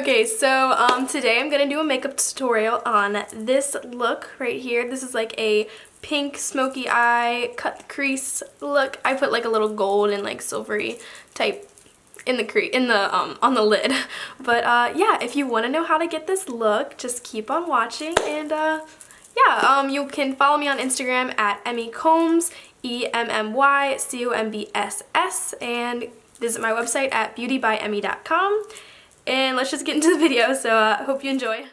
Okay, so today I'm gonna do a makeup tutorial on this look right here. This is like a pink smoky eye cut the crease look. I put like a little gold and like silvery type in the on the lid. But yeah, if you want to know how to get this look, just keep on watching. And yeah, you can follow me on Instagram at emmycombs, EMMYCOMBSS, and visit my website at beautybyemmy.com. And let's just get into the video, so I hope you enjoy.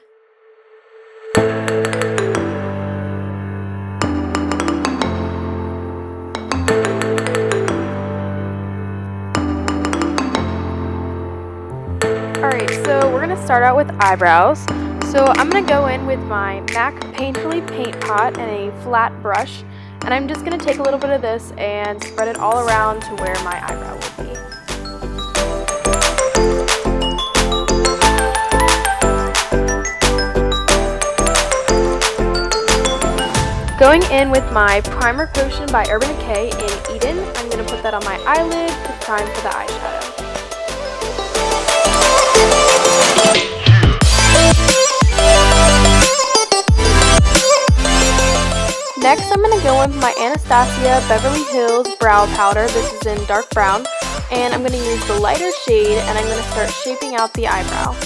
Alright, so we're going to start out with eyebrows. So I'm going to go in with my MAC Painterly Paint Pot and a flat brush. And I'm just going to take a little bit of this and spread it all around to where my eyebrow will be. Going in with my Primer Potion by Urban Decay in Eden, I'm going to put that on my eyelid to prime for the eyeshadow. Next, I'm going to go in with my Anastasia Beverly Hills Brow Powder. This is in dark brown, and I'm going to use the lighter shade, and I'm going to start shaping out the eyebrow.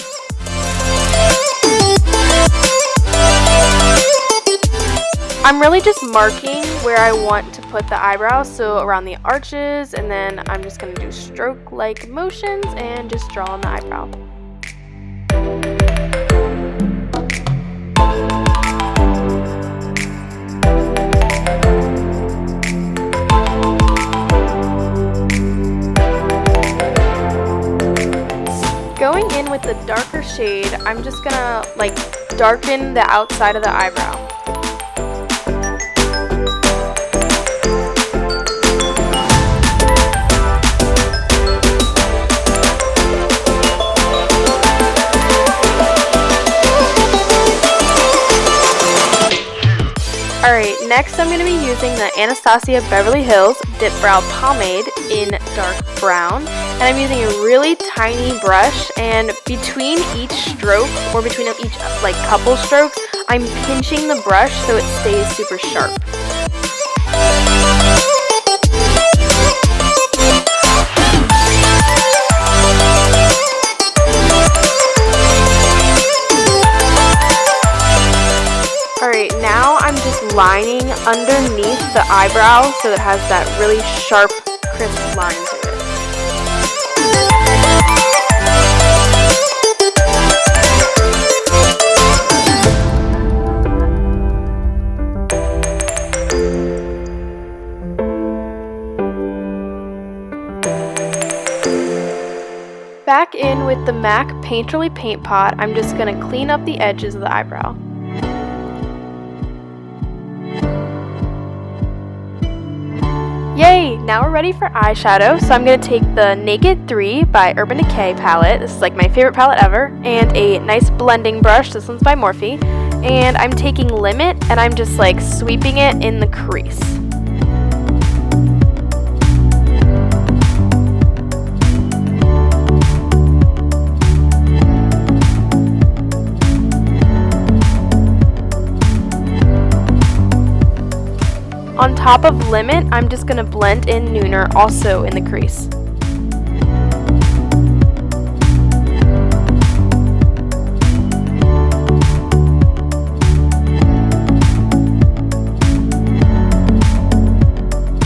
I'm really just marking where I want to put the eyebrow, so around the arches, and then I'm just going to do stroke-like motions and just draw on the eyebrow. Going in with the darker shade, I'm just going to like darken the outside of the eyebrow. Alright, next I'm going to be using the Anastasia Beverly Hills Dip Brow Pomade in dark brown. And I'm using a really tiny brush, and between each stroke, or between each like couple strokes, I'm pinching the brush so it stays super sharp. Alright, now I'm just lining underneath the eyebrow so it has that really sharp, crisp line to it. Back in with the MAC Painterly Paint Pot, I'm just going to clean up the edges of the eyebrow. Yay! Now we're ready for eyeshadow, so I'm going to take the Naked 3 by Urban Decay palette. This is like my favorite palette ever. And a nice blending brush. This one's by Morphe. And I'm taking Limit, and I'm just like sweeping it in the crease. On top of Limit, I'm just going to blend in Nooner also in the crease.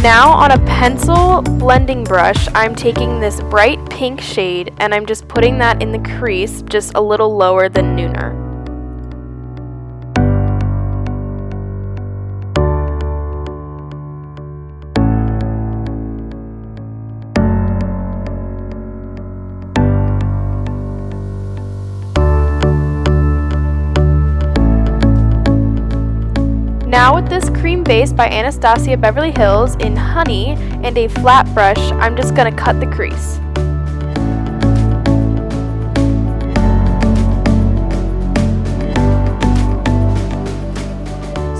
Now on a pencil blending brush, I'm taking this bright pink shade and I'm just putting that in the crease just a little lower than Nooner. Now with this cream base by Anastasia Beverly Hills in Honey and a flat brush, I'm just going to cut the crease.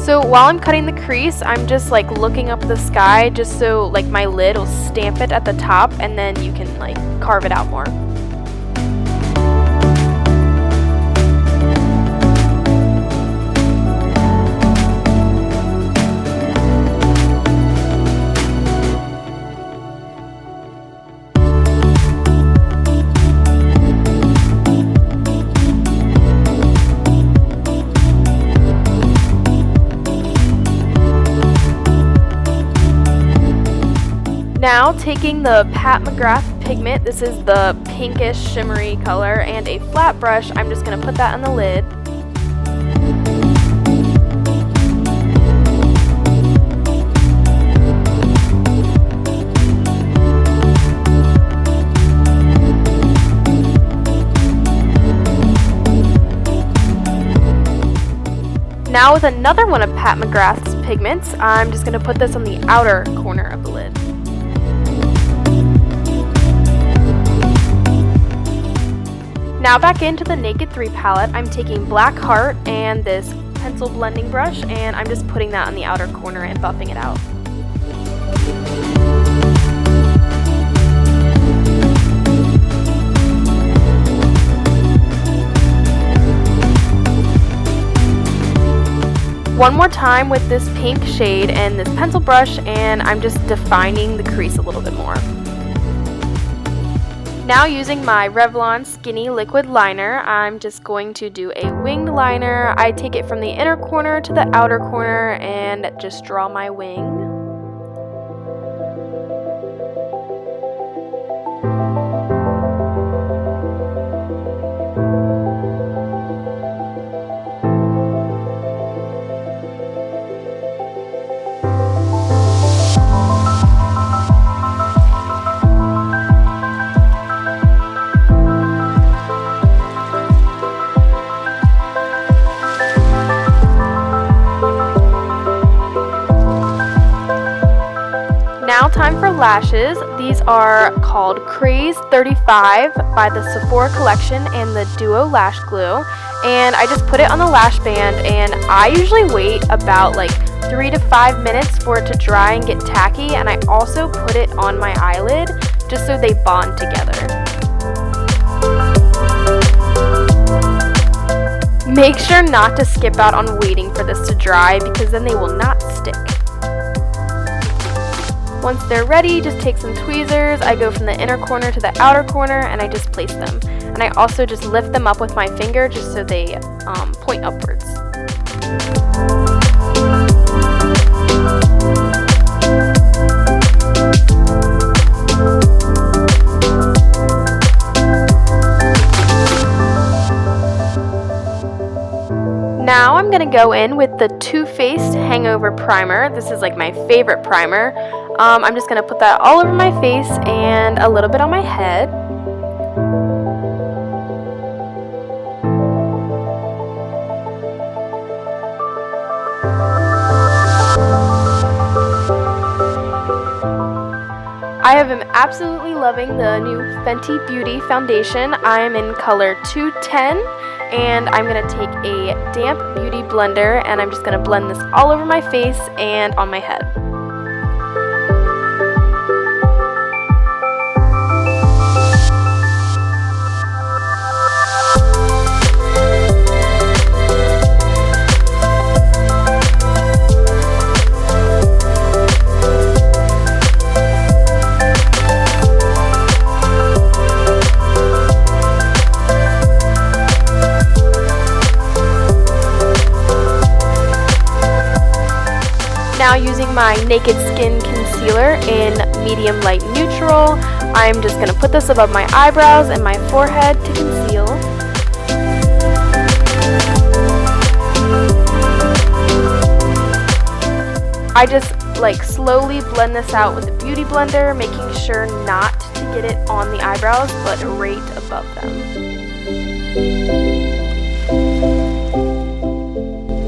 So while I'm cutting the crease, I'm just like looking up the sky just so like my lid will stamp it at the top, and then you can like carve it out more. Now taking the Pat McGrath pigment, this is the pinkish shimmery color, and a flat brush, I'm just going to put that on the lid. Now with another one of Pat McGrath's pigments, I'm just going to put this on the outer corner of the lid. Now back into the Naked 3 palette, I'm taking Black Heart and this pencil blending brush, and I'm just putting that on the outer corner and buffing it out. One more time with this pink shade and this pencil brush, and I'm just defining the crease a little bit more. Now using my Revlon Skinny Liquid Liner, I'm just going to do a winged liner. I take it from the inner corner to the outer corner and just draw my wing. Now time for lashes. These are called Crease 35 by the Sephora collection and the Duo Lash Glue. And I just put it on the lash band, and I usually wait about like 3 to 5 minutes for it to dry and get tacky, and I also put it on my eyelid just so they bond together. Make sure not to skip out on waiting for this to dry because then they will not stick. Once they're ready, just take some tweezers. I go from the inner corner to the outer corner and I just place them. And I also just lift them up with my finger just so they point upwards. Now I'm going to go in with the Too Faced Hangover Primer. This is like my favorite primer. I'm just going to put that all over my face and a little bit on my head. I have been absolutely loving the new Fenty Beauty Foundation. I am in color 210, and I'm going to take a damp beauty blender and I'm just going to blend this all over my face and on my head. Now using my Naked Skin Concealer in Medium Light Neutral, I'm just going to put this above my eyebrows and my forehead to conceal. I just slowly blend this out with a beauty blender, making sure not to get it on the eyebrows, but right above them.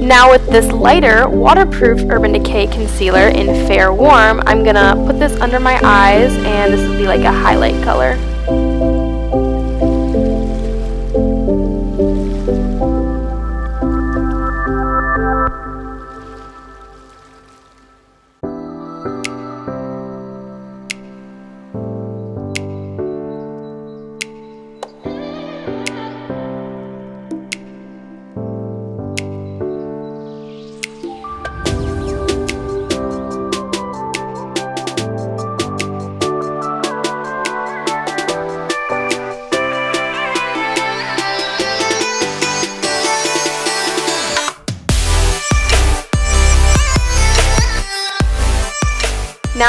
Now with this lighter, waterproof Urban Decay concealer in Fair Warm, I'm going to put this under my eyes, and this will be like a highlight color.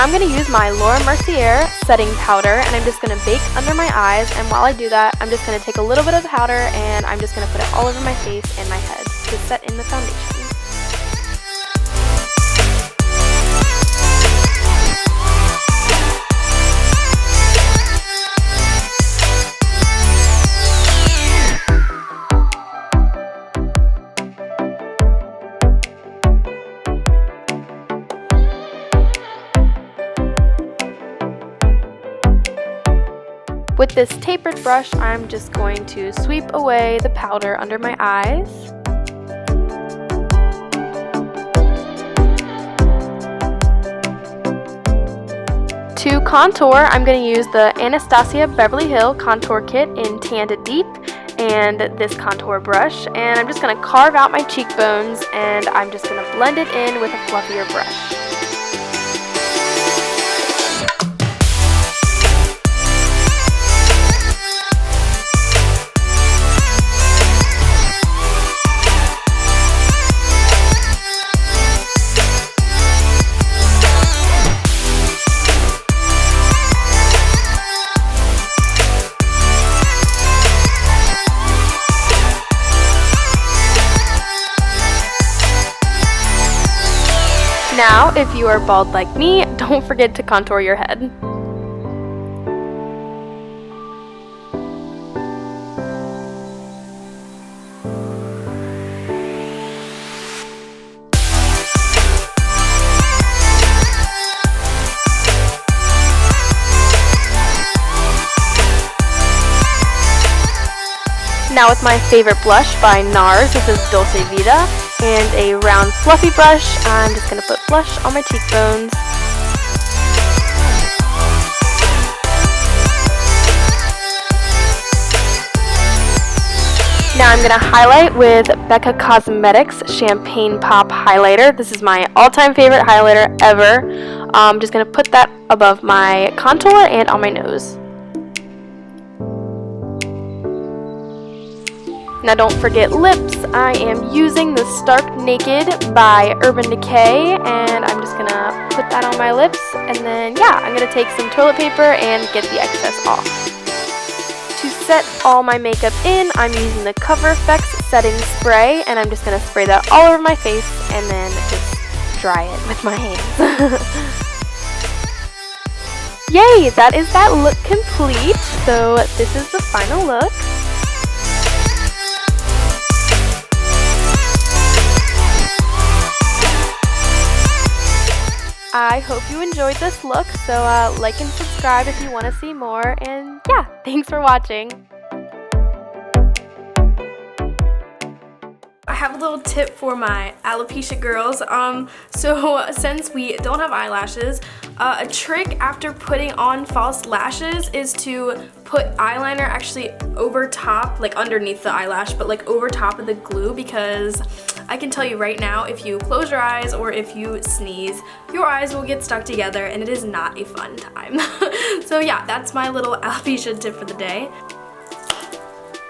I'm going to use my Mercier setting powder, and I'm just going to bake under my eyes, and while I do that, I'm just going to take a little bit of the powder and I'm just going to put it all over my face and my head to set in the foundation. With this tapered brush, I'm just going to sweep away the powder under my eyes. To contour, I'm going to use the Anastasia Beverly Hills contour kit in Tan to Deep and this contour brush, and I'm just going to carve out my cheekbones, and I'm just going to blend it in with a fluffier brush. Now, if you are bald like me, don't forget to contour your head. Now with my favorite blush by NARS, this is Dolce Vita, and a round fluffy brush, I'm just going to put blush on my cheekbones. Now I'm going to highlight with Becca Cosmetics Champagne Pop Highlighter. This is my all-time favorite highlighter ever. I'm just going to put that above my contour and on my nose. Now don't forget lips. I am using the Stark Naked by Urban Decay, and I'm just going to put that on my lips, and then yeah, I'm going to take some toilet paper and get the excess off. To set all my makeup in, I'm using the Cover FX setting spray, and I'm just going to spray that all over my face and then just dry it with my hands. Yay, that is that look complete. So this is the final look. I hope you enjoyed this look, so like and subscribe if you want to see more, and yeah, thanks for watching. I have a little tip for my alopecia girls. So since we don't have eyelashes, a trick after putting on false lashes is to put eyeliner actually over top, like underneath the eyelash, but like over top of the glue, because I can tell you right now, if you close your eyes or if you sneeze, your eyes will get stuck together and it is not a fun time. So yeah, that's my little alopecia tip for the day.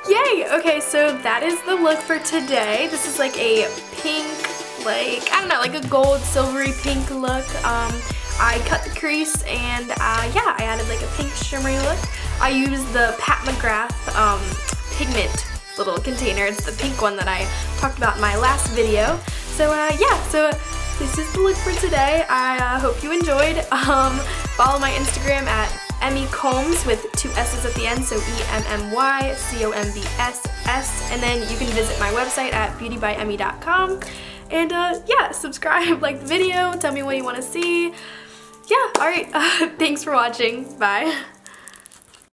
Yay! Okay, so that is the look for today. This is like a pink, like, I don't know, like a gold silvery pink look. I cut the crease and yeah, I added like a pink shimmery look. I used the Pat McGrath pigment little container. It's the pink one that I talked about in my last video. So yeah, so this is the look for today. I hope you enjoyed. Follow my Instagram at Emmy Combs with 2 S's at the end, so EMMYCOMBSS, and then you can visit my website at beautybyemmy.com. And yeah, subscribe, like the video, tell me what you want to see. Yeah, alright, thanks for watching, bye.